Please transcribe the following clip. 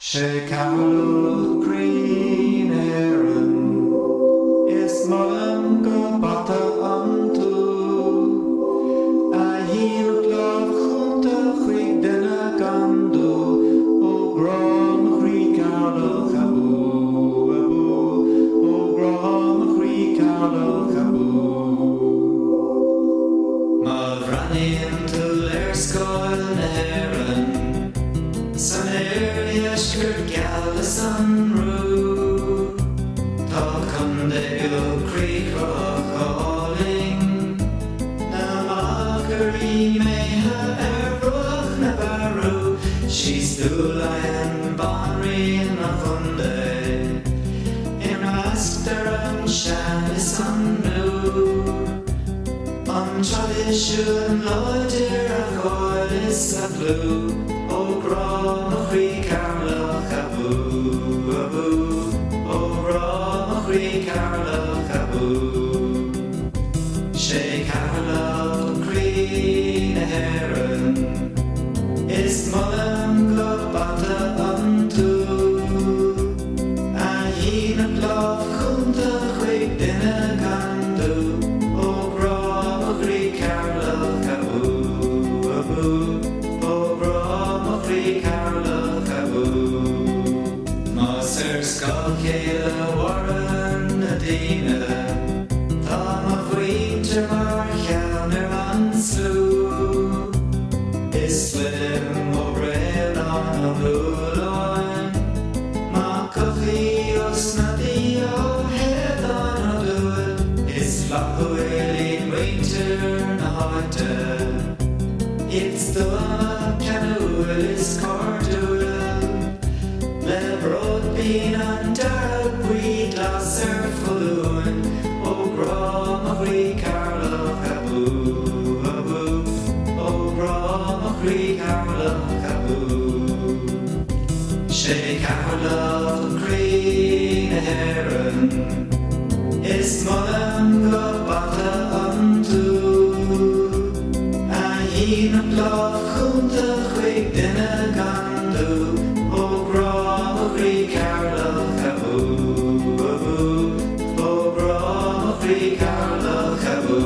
Cathal Green Aaron is Mullen go bata unto a heel glove junta chwig dena gandu o gron chri Cathal chabu o gron chri Cathal chabu Amhrán into Leabhar na Aaron San Iriashgur Galison Roo Tá Cunde go Creek calling Na Chroí meha Bruch na Baru She's Dulayan Bonry na Funde In Raster and Shanison New Tradition Lodger of God is a blue O Chroí Cathal chabu O Chroí Cathal chabu Cathal Green Aaron is Mullen go bata unto a heen love junta chwig dina gandu Cathal Warren Adina Tá ma Bhuíochas mar cheannar an slú Is slim ó bread an a bhúláin Má cochaí os na dí ó head an a dúil Is flachuil Bhuíochas na háite It's the canúil is cardúil Le brod bín an darab bhuí glasar fluin O Chroí Cathal chabu O Chroí Cathal chabu Cathal Green Aaron is Mullen go bata unto a heen of love junta chwig dina gandu O Chroí Cathal chabu O Chroí Cathal chabu